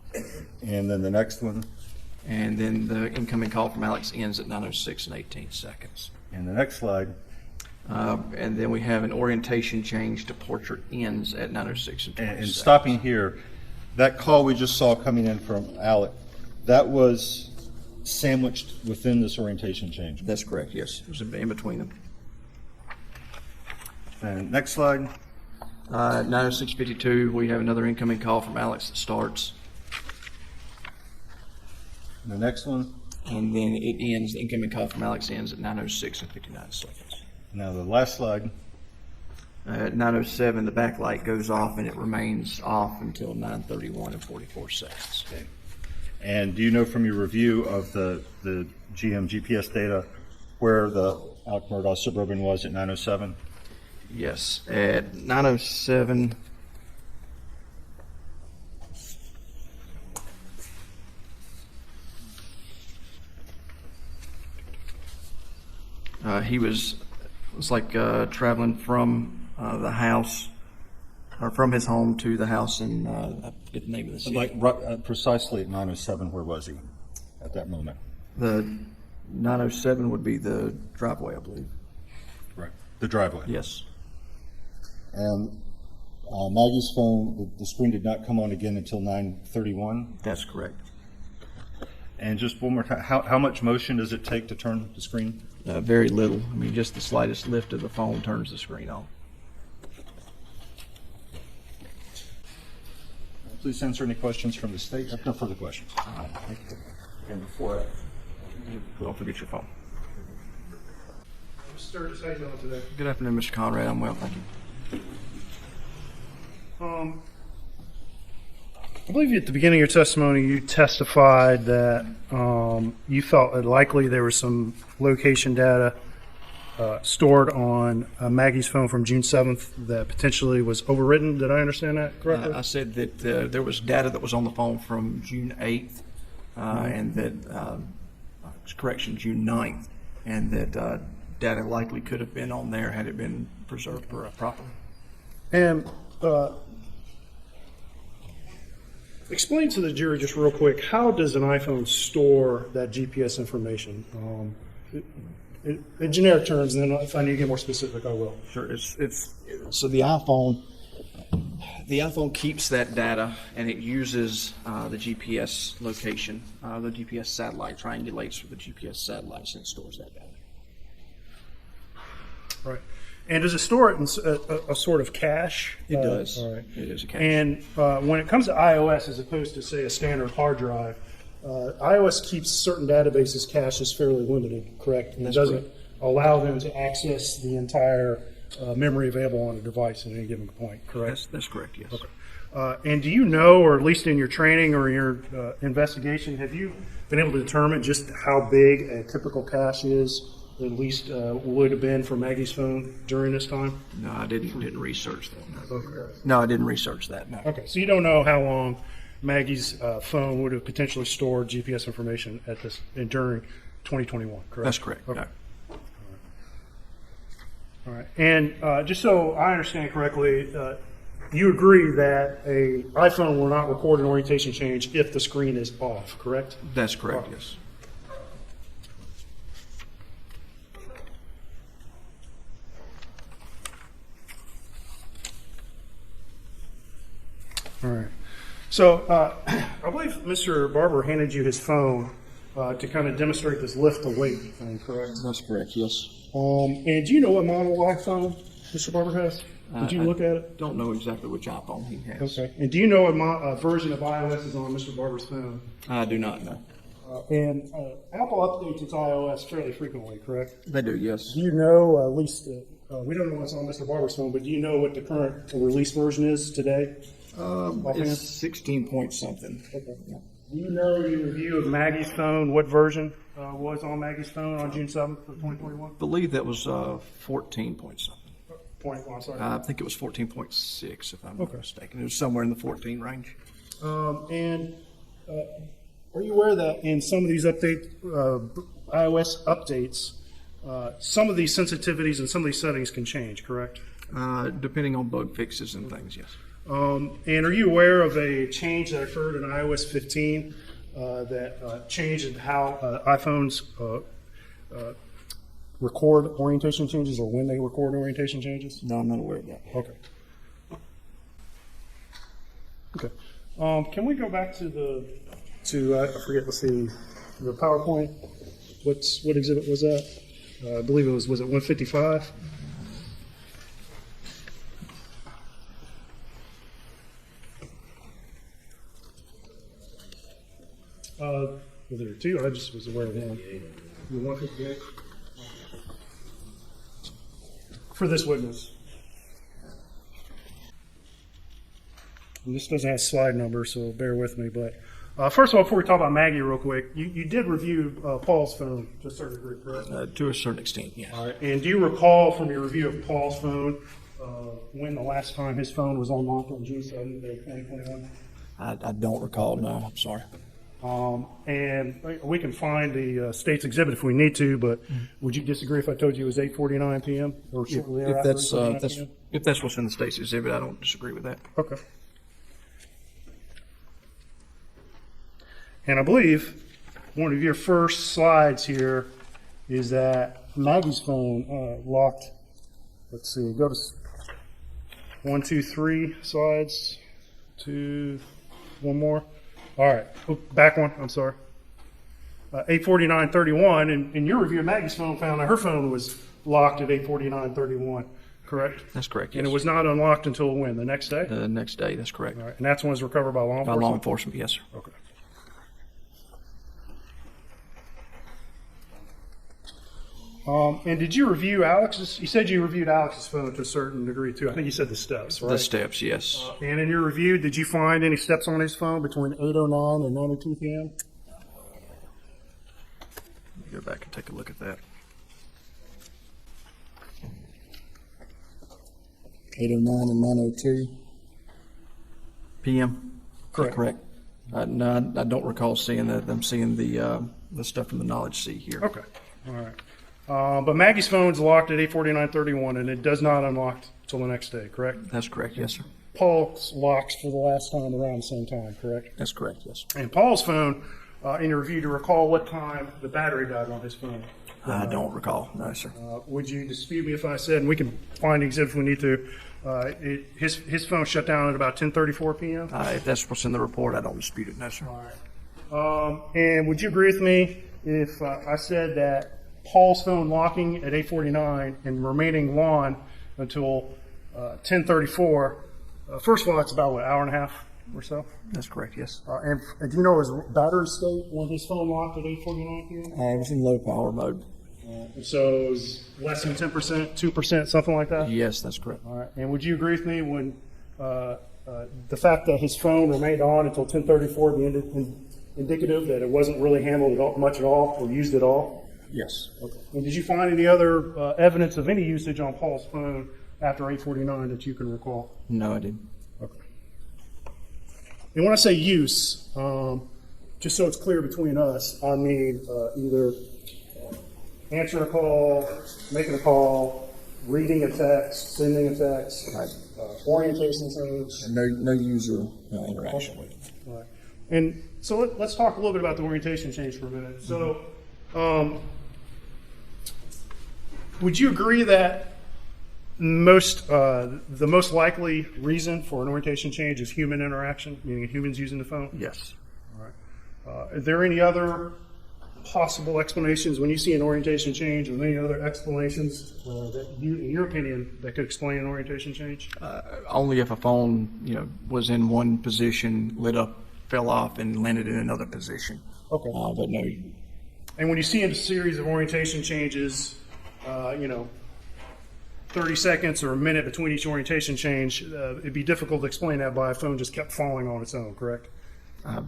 And then the next one, And then the incoming call from Alex ends at 9:06 and 18 seconds. and the next slide. And then we have an orientation change to portrait ends at 9:06 and 20 And seconds. stopping here, that call we just saw coming in from Alec, that was sandwiched within this orientation change. That's correct, yes. It was in between them. And next slide. 9:06:52, we have another incoming call from Alex that starts. The next one. And then it ends, the incoming call from Alex ends at 9:06 and 59 seconds. Now the last slide. At 9:07, the backlight goes off and it remains off until 9:31 and 44 seconds. Okay. And do you know from your review of the GM GPS data where the Alex Murdaugh Suburban was at 9:07? Yes, at 9:07, He was like traveling from the house, or from his home to the house in, I forget the name of the city. Like precisely at 9:07, where was he at that moment? The 907 would be the driveway, I believe. Right. The driveway. Yes. And Maggie's phone, the screen did not come on again until 9:31. That's correct. And just one more time, how much motion does it take to turn the screen? Very little. I mean, just the slightest lift of the phone turns the screen on. Please answer any questions from the state. I have no further questions. Thank you. And before don't forget your phone. Mr. Sturgis, how you doing today? Good afternoon, Mr. Conrad. I'm well, thank you. I believe at the beginning of your testimony, you testified that you felt it likely there was some location data stored on Maggie's phone from June 7th that potentially was overwritten. Did I understand that correctly? I said that there was data that was on the phone from June 8th, and that, correction, June 9th, and that data likely could have been on there had it been preserved properly. And explain to the jury just real quick, how does an iPhone store that GPS information? In generic terms, and then if I need to get more specific, I will. Sure. It's so the iPhone keeps that data, and it uses the GPS location, the GPS satellite, triangulates with the GPS satellites, and stores that data. Right. And does it store it in a sort of cache? It does. All right. It is a cache. And when it comes to iOS, as opposed to, say, a standard hard drive, iOS keeps certain databases caches fairly limited, correct? And it doesn't allow them to access the entire memory available on a device at any given point, correct? That's correct, yes. Okay. And do you know, or at least in your training or your investigation, have you been able to determine just how big a typical cache is, at least would have been for Maggie's phone during this time? No, I didn't research that. No. Okay. No, I didn't research that. No. Okay, so you don't know how long Maggie's phone would have potentially stored GPS information at this during 2021, correct? That's correct. Okay. No. All right. And just so I understand correctly, you agree that a iPhone will not record an orientation change if the screen is off, correct? That's correct, yes. All right. So I believe Mr. Barber handed you his phone to kind of demonstrate this lift to weight thing, correct? That's correct, yes. And do you know what model iPhone Mr. Barber has? Did you look at it? Don't know exactly which iPhone he has. Okay. And do you know what version of iOS is on Mr. Barber's phone? I do not know. And Apple updates its iOS fairly frequently, correct? They do, yes. Do you know, at least, we don't know what's on Mr. Barber's phone, but do you know what the current release version is today? It's 16 point something. Okay. Do you know in your review of Maggie's phone what version was on Maggie's phone on June 7th of 2021? I believe that was 14 point something. I'm sorry. I think it was 14.6, if I'm not mistaken. It was somewhere in the 14 range. And are you aware that in some of these iOS updates, some of these sensitivities and some of these settings can change, correct? Depending on bug fixes and things, yes. And are you aware of a change that occurred in iOS 15 that changed how iPhones record orientation changes, or when they record orientation changes? No, I'm not aware of that. Okay. Okay. Can we go back to I forget, let's see, the PowerPoint? What exhibit was that? I believe it was it 155? Well, there are two. I just was aware of one. The 158? For this witness. And this doesn't have slide number, so bear with me. But first of all, before we talk about Maggie real quick, you did review Paul's phone to a certain degree, correct? To a certain extent, yes. All right. And do you recall from your review of Paul's phone when the last time his phone was unlocked on June 7th, 2021? I don't recall, no, I'm sorry. And we can find the state's exhibit if we need to, but would you disagree if I told you it was 8:49 p.m. or shortly If thereafter? that's, 8:49 p.m.? if that's what's in the state's exhibit, I don't disagree with that. Okay. And I believe one of your first slides here is that Maggie's phone locked. Let's see, go to 1, 2, 3 slides. One more. All right, back one, I'm sorry. 8:49:31, and in your review, Maggie's phone found that her phone was locked at 8:49:31, correct? That's correct, yes. And it was not unlocked until when, the next day? The next day, that's correct. All right, and that's when it was recovered by law By enforcement? law enforcement, yes, sir. Okay. And did you review Alex's? You said you reviewed Alex's phone to a certain degree too. I think you said the steps, right? The steps, yes. And in your review, did you find any steps on his phone between 8:09 and 9:02 p.m.? Go back and take a look at that. 8:09 and 9:02. PM? Correct. Correct. No, I don't recall seeing that. I'm seeing the stuff from the knowledge seat here. Okay. All right. But Maggie's phone's locked at 8:49:31, and it does not unlock till the next day, correct? That's correct, yes, sir. Paul's locks for the last time around the same time, correct? That's correct, yes. And Paul's phone, in your review, to recall what time the battery died on his phone. I don't recall, no, sir. Would you dispute me if I said, and we can find the exhibit if we need to, his phone shut down at about 10:34 p.m.? If that's what's in the report, I don't dispute it, no, sir. All right. And would you agree with me if I said that Paul's phone locking at 8:49 and remaining on until 10:34, first of all, it's about, what, hour and a half or so? That's correct, yes. And do you know his battery state when his phone locked at 8:49 p.m.? It was in low power mode. So it was less than 10%, 2%, something like that? Yes, that's correct. All right. And would you agree with me when the fact that his phone remained on until 10:34 be indicative that it wasn't really handled much at all or used at all? Yes. Okay. And did you find any other evidence of any usage on Paul's phone after 8:49 that you can recall? No, I didn't. Okay. And when I say use, just so it's clear between us, I mean either answering a call, making a call, reading a text, sending a text, orientation change. No user interaction with it. All right. And so let's talk a little bit about the orientation change for a minute. So would you agree that the most likely reason for an orientation change is human interaction, meaning humans using the phone? Yes. All right. Are there any other possible explanations when you see an orientation change, or any other explanations that you, in your opinion, that could explain an orientation change? Only if a phone, was in one position, lit up, fell off, and landed in another position. Okay. But no. And when you see a series of orientation changes, 30 seconds or a minute between each orientation change, it'd be difficult to explain that by a phone just kept falling on its own, correct?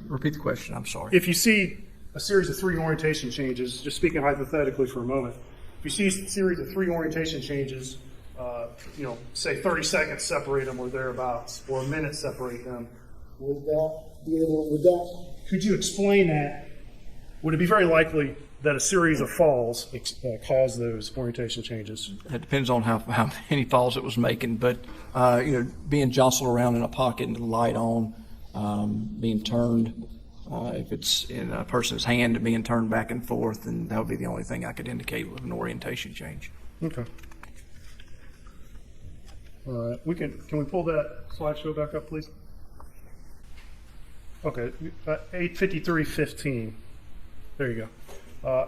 Repeat the question, I'm sorry. If you see a series of 3 orientation changes, just speaking hypothetically for a moment, if you see a series of 3 orientation changes, say 30 seconds separate them or thereabouts, or a minute separate them, could you explain that? Would it be very likely that a series of falls caused those orientation changes? It depends on how many falls it was making, but being jostled around in a pocket and the light on, being turned, if it's in a person's hand, being turned back and forth, and that would be the only thing I could indicate with an orientation change. Okay. All right. Can we pull that slideshow back up, please? Okay. 8:53:15. There you go.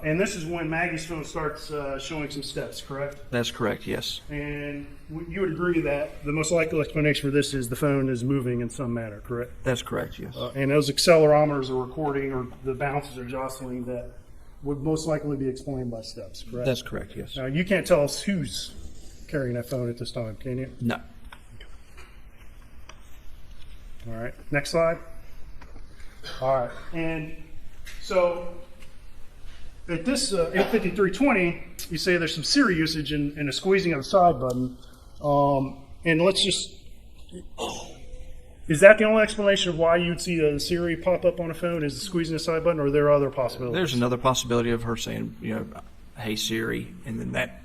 And this is when Maggie's phone starts showing some steps, correct? That's correct, yes. And you would agree that the most likely explanation for this is the phone is moving in some manner, correct? That's correct, yes. And those accelerometers are recording, or the bounces are jostling, that would most likely be explained by steps, correct? That's correct, yes. Now, you can't tell us who's carrying that phone at this time, can you? No. All right. Next slide. All right. And so at this 8:53:20, you say there's some Siri usage and a squeezing of the side button. And let's just, Is that the only explanation of why you'd see the Siri pop up on a phone, is squeezing the side button, or are there other possibilities? There's another possibility of her saying, hey Siri, and then that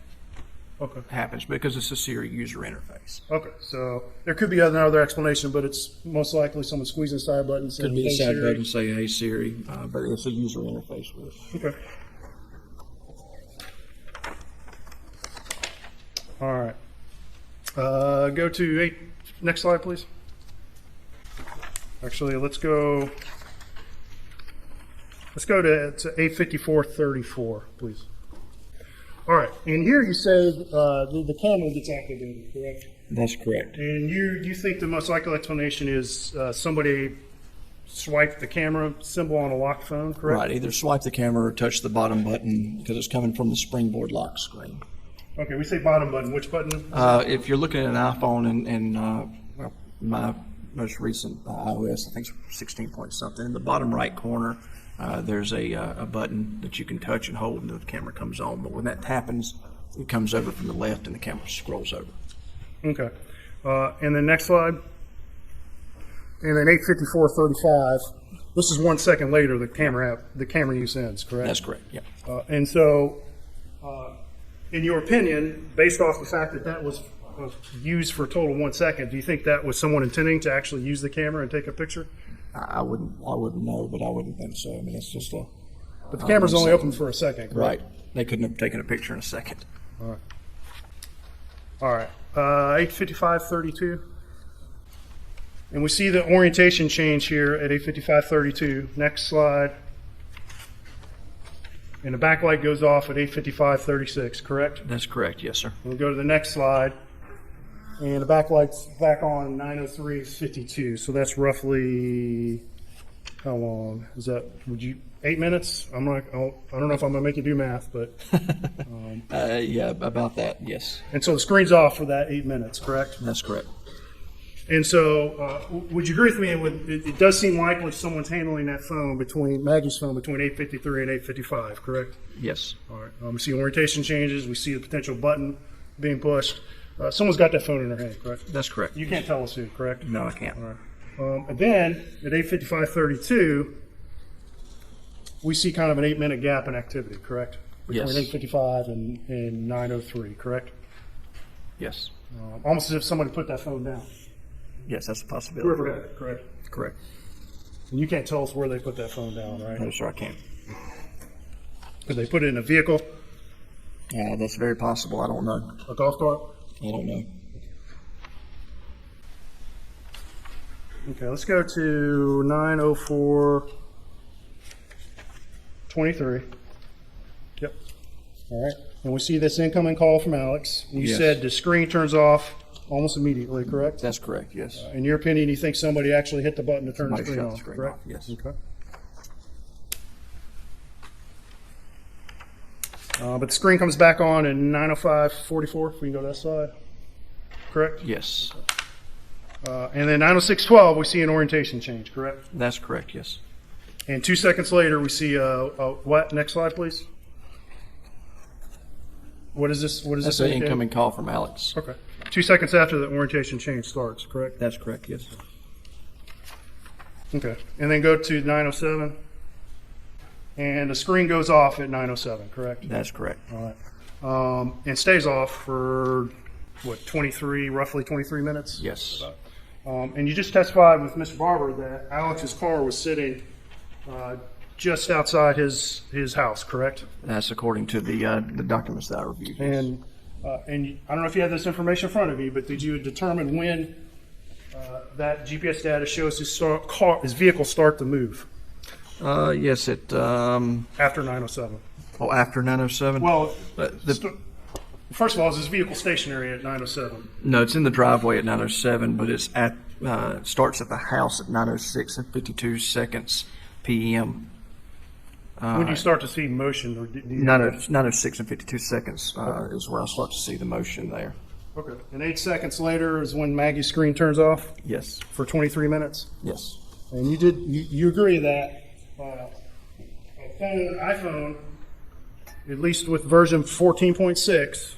Okay. happens because it's a Siri user interface. Okay, so there could be another explanation, but it's most likely someone squeezing the side button saying, Could be a "Hey, side Siri." button say, hey Siri, but it's a user interface with it. Okay. All right. Go to 8. Next slide, please. Actually, let's go to 854.34, please. All right, and here you say the camera gets activated, correct? That's correct. And you think the most likely explanation is somebody swiped the camera symbol on a locked phone, correct? Right, either swipe the camera or touch the bottom button because it's coming from the springboard lock screen. Okay, we say bottom button. Which button? If you're looking at an iPhone and my most recent iOS, I think it's 16 point something, in the bottom right corner, there's a button that you can touch and hold and the camera comes on. But when that happens, it comes over from the left and the camera scrolls over. Okay. And then next slide. And then 854.35. This is 1 second later. The camera use ends. Correct. That's correct. Yeah. And so, in your opinion, based off the fact that that was used for a total 1 second, do you think that was someone intending to actually use the camera and take a picture? I wouldn't know, but I wouldn't think so. I mean, it's just a. But the camera's only open for a second, correct? Right. They couldn't have taken a picture in a second. All right. 855.32. And we see the orientation change here at 855.32. Next slide. And the backlight goes off at 855.36, correct? That's correct. Yes, sir. We'll go to the next slide. And the backlight's back on 9:03:52. So that's roughly, how long is that? 8 minutes? I don't know if I'm gonna make you do math, but. Yeah, about that. Yes. And so the screen's off for that 8 minutes, correct? That's correct. And so, would you agree with me? It does seem likely someone's handling that phone Maggie's phone between 8:53 and 8:55, correct? Yes. All right. We see orientation changes. We see the potential button being pushed. Someone's got that phone in their hand, correct? That's correct. You can't tell us who, correct? No, I can't. All right. And then at 8:55.32, we see kind of an 8-minute gap in activity, correct? Between Yes. 8:55 and 9:03, correct? Yes. Almost as if somebody put that phone down. Yes, that's a possibility. Whoever had it, correct? Correct. And you can't tell us where they put that phone down, right? No, sir, I can't. Could they put it in a vehicle, That's very possible. I don't know. a golf cart? I don't know. Okay, let's go to 9:04:23. Yep. All right. And we see this incoming call from Alex. You Yes. said the screen turns off almost immediately, correct? That's correct. Yes. In your opinion, you think somebody actually hit the button to turn the Somebody screen shut off, the screen correct? off, yes. Okay. But the screen comes back on in 9:05:44, if we can go to that slide. Correct? Yes. And then 9:06:12, we see an orientation change, correct? That's correct. Yes. And 2 seconds later, we see what? Next slide, please. What is this? What is That's this? an indicate? incoming call from Alex. Okay. 2 seconds after the orientation change starts, correct? That's correct. Yes. Okay. And then go to 9:07. And the screen goes off at 9:07, correct? That's correct. All right. And stays off for, what, roughly 23 minutes? Yes. And you just testified with Mr. Barber that Alex's car was sitting just outside his house, correct? That's according to the documents that I reviewed. Yes. And I don't know if you have this information in front of you, but did you determine when that GPS data shows his vehicle start to move? Yes. After 9:07. After 9:07. Well, the first of all, is his vehicle stationary at 9:07? No, it's in the driveway at 9:07, but it's starts at the house at 9:06 and 52 seconds p.m. When do you start to see motion? Or do you 9:06 and 52 seconds is where I start to see the motion there. Okay. And 8 seconds later is when Maggie's screen turns off Yes. for 23 minutes? Yes. And you agree that iPhone, at least with version 14.6,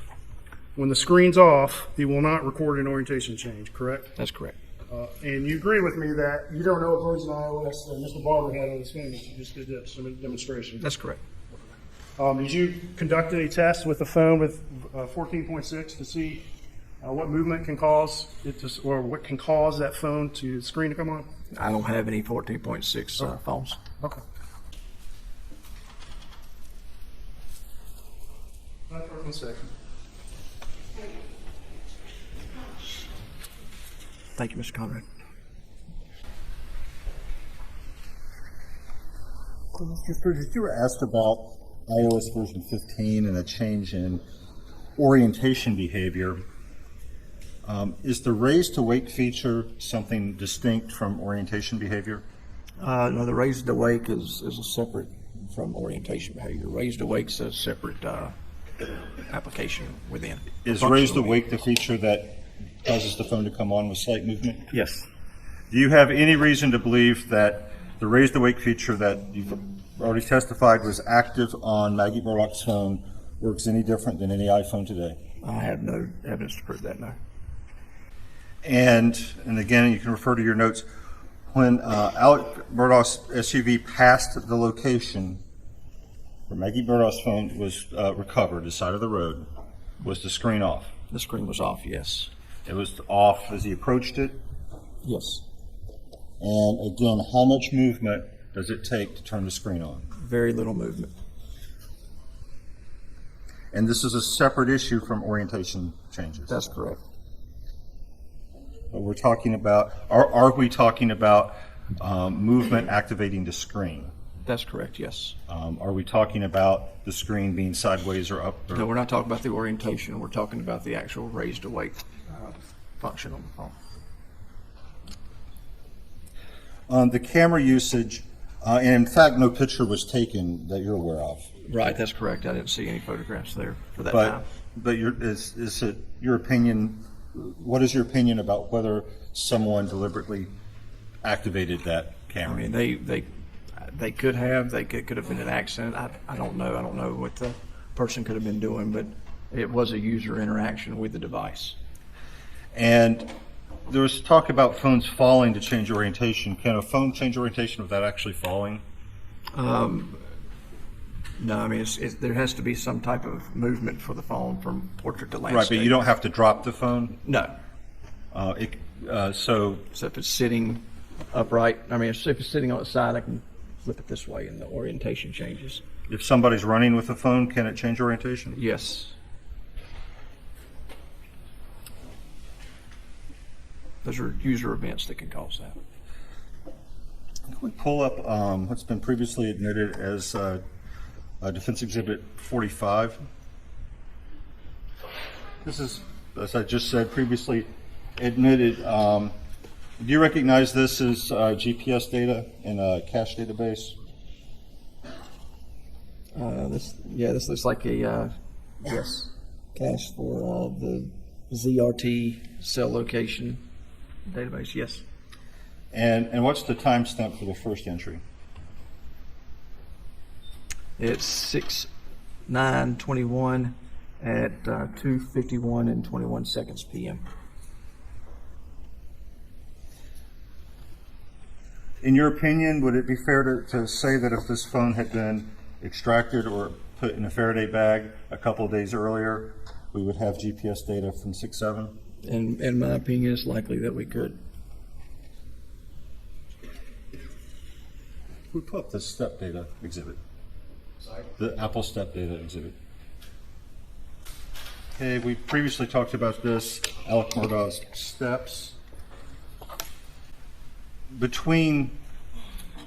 when the screen's off, it will not record an orientation change, correct? That's correct. And you agree with me that you don't know what version of iOS that Mr. Barber had on his phone, you just did that some demonstration. That's correct. Did you conduct any tests with the phone with 14.6 to see what movement can cause it to, or what can cause that phone to screen to come on? I don't have any 14.6 phones. Okay. One second. Thank you, Mr. Conrad. Mr. Sturgis, you were asked about iOS version 15 and a change in orientation behavior. Is the raise to wake feature something distinct from orientation behavior? No, the raised awake is a separate from orientation behavior. Raised awake's a separate application within. Is Functional raised within. awake the feature that causes the phone to come on with slight movement? Yes. Do you have any reason to believe that the raised awake feature that you've already testified was active on Maggie Murdaugh's phone works any different than any iPhone today? I have no evidence to prove that, no. And again, you can refer to your notes. When Alex Murdaugh's SUV passed the location where Maggie Murdaugh's phone was recovered, the side of the road, was the screen off? The screen was off, yes. It was off as he approached it? Yes. And again, how much movement does it take to turn the screen on? Very little movement. And this is a separate issue from orientation changes? That's correct. But we're talking about, are we talking about movement activating the screen? That's correct, yes. Are we talking about the screen being sideways or up? Or No, we're not talking about the orientation. We're talking about the actual raised awake function on the phone. the camera usage, and in fact, no picture was taken that you're aware of. Right, that's correct. I didn't see any photographs there for that time. But is it your opinion? What is your opinion about whether someone deliberately activated that I camera? mean, they could have. They could have been an accident. I don't know. I don't know what the person could have been doing, but it was a user interaction with the device. And there was talk about phones falling to change orientation. Can a phone change orientation without actually falling? No, I mean, there has to be some type of movement for the phone from portrait to landscape. Right, but you don't have to drop the phone. No. So So if it's sitting upright, I mean, if it's sitting on its side, I can flip it this way and the orientation changes. if somebody's running with the phone, can it change orientation? Yes. Those are user events that can cause that. Can we pull up what's been previously admitted as Defense Exhibit 45? This is, as I just said, previously admitted. Do you recognize this as GPS data in a cache database? This looks like a yes cache for the ZRT cell location database. Yes. And what's the timestamp for the first entry? It's 6/9/21 at 2:51 and 21 seconds p.m. In your opinion, would it be fair to say that if this phone had been extracted or put in a Faraday bag a couple of days earlier, we would have GPS data from 6/7? In my opinion, it's likely that we could. We put up the step data exhibit. The Apple step data exhibit. Okay, we previously talked about this, Alex Murdaugh's steps. Between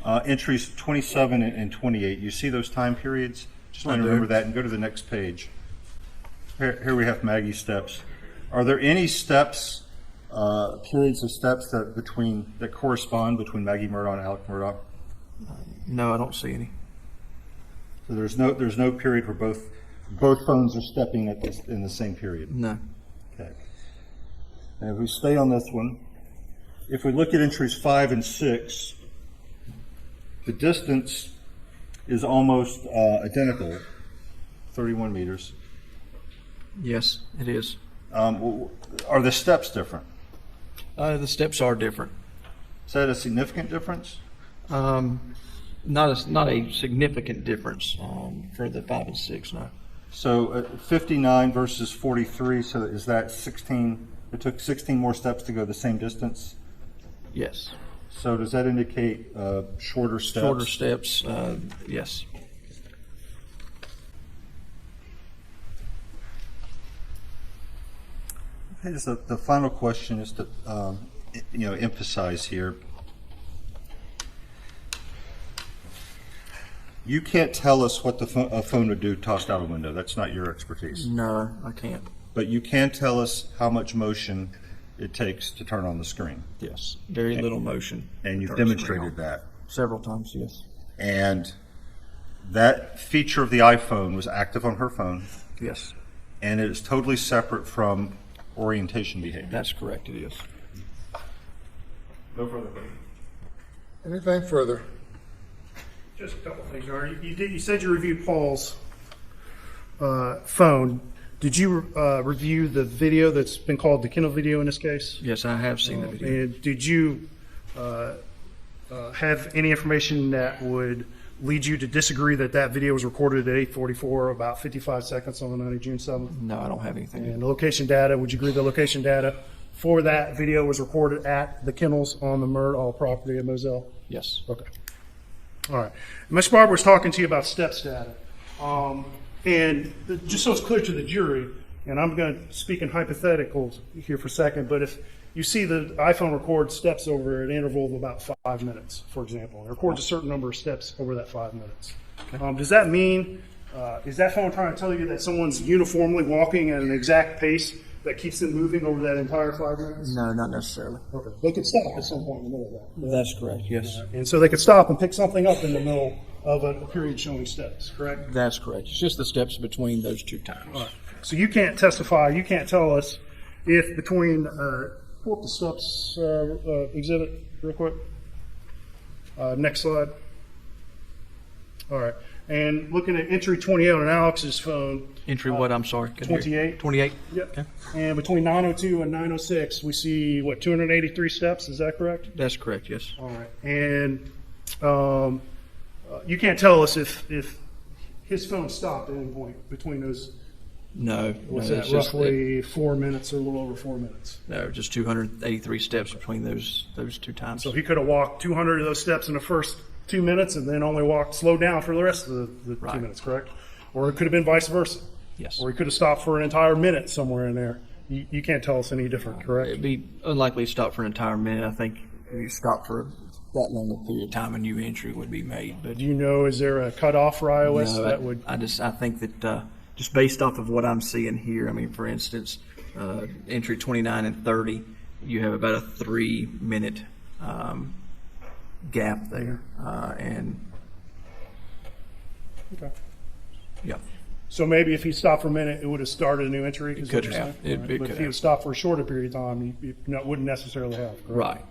entries 27 and 28, you see those time periods? Just want to remember that and go to the next page. Here we have Maggie's steps. Are there any steps, periods of steps that correspond between Maggie Murdaugh and Alex Murdaugh? No, I don't see any. So there's no period where both phones are stepping in the same period. No. Okay. And if we stay on this one, if we look at entries 5 and 6, the distance is almost identical, 31 meters. Yes, it is. Are the steps different? The steps are different. Is that a significant difference? Not a significant difference for the 5 and 6, no. So 59 versus 43, so is that 16? It took 16 more steps to go the same distance? Yes. So does that indicate shorter steps? Shorter steps, yes. Okay, just the final question is to emphasize here. You can't tell us what a phone would do tossed out a window. That's not your expertise. No, I can't. But you can tell us how much motion it takes to turn on the screen. Yes, very little motion. And you've Turn the screen demonstrated on. that. Several times, yes. And that feature of the iPhone was active on her phone, Yes, and it is totally separate from orientation behavior. that's correct, it is. No further. Anything further? Just a couple of things, Art. You said you reviewed Paul's phone. Did you review the video that's been called the kennel video in this case? Yes, I have seen the video. And did you have any information that would lead you to disagree that that video was recorded at 8:44, about 55 seconds on the night of June 7th? No, I don't have anything. And the location data, would you agree the location data for that video was recorded at the kennels on the Murdaugh property at Moselle? Yes. Okay. All right. Ms. Barber was talking to you about steps data. Just so it's clear to the jury, and I'm going to speak in hypotheticals here for a second, but if you see the iPhone record steps over an interval of about 5 minutes, for example, it records a certain number of steps over that 5 minutes. Does that mean, is that phone trying to tell you that someone's uniformly walking at an exact pace that keeps them moving over that entire 5 minutes? No, not necessarily. Okay. They could stop at some point in the middle of that. That's correct, yes. And so they could stop and pick something up in the middle of a period showing steps, correct? That's correct. It's just the steps between those two times. So you can't testify, you can't tell us if between, pull up the steps exhibit real quick. Next slide. All right. And looking at entry 28 on Alex's phone. Entry what, I'm sorry? 28. 28? Yep. Okay. And between 902 and 906, we see, 283 steps, is that correct? That's correct, yes. All right. And you can't tell us if his phone stopped at any point between those. No. Was no, that it's just roughly 4 minutes or a little over 4 minutes? no, just 283 steps between those two times. So he could have walked 200 of those steps in the first 2 minutes and then only slowed down for the rest of the Right. 2 minutes, correct? Or it could have been vice versa. Yes. Or he could have stopped for an entire minute somewhere in there. You can't tell us any different, correct? It'd be unlikely to stop for an entire minute. I think if you stop for that long a period of time, a new entry would be made. But Do you know, is there a cutoff for iOS no, that would? I think that just based off of what I'm seeing here, I mean, for instance, entry 29 and 30, you have about a 3-minute gap there, and Okay. yeah, So maybe if he stopped for a minute, it would have started a new entry? is could what you're have. saying? It But could if he have. had stopped for a shorter period of time, you wouldn't necessarily have, correct? right.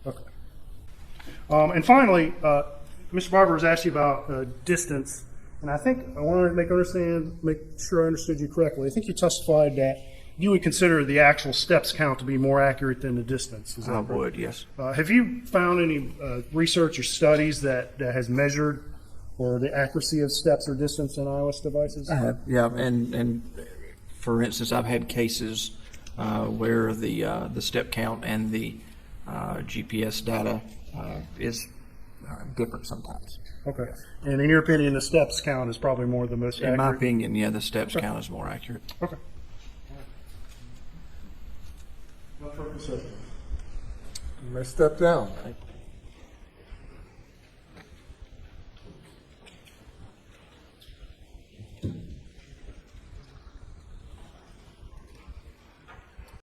Okay. And finally, Mr. Barber was asked you about distance, and I think I want to make sure I understood you correctly. I think you testified that you would consider the actual steps count to be more accurate than the distance. Is that I correct? would, yes. Have you found any research or studies that has measured or the accuracy of steps or distance in iOS devices? I have, yeah, and for instance, I've had cases where the step count and the GPS data is different sometimes. Okay. And in your opinion, the steps count is probably more the most accurate? In my opinion, yeah, the steps count is more accurate. Okay. You may step down.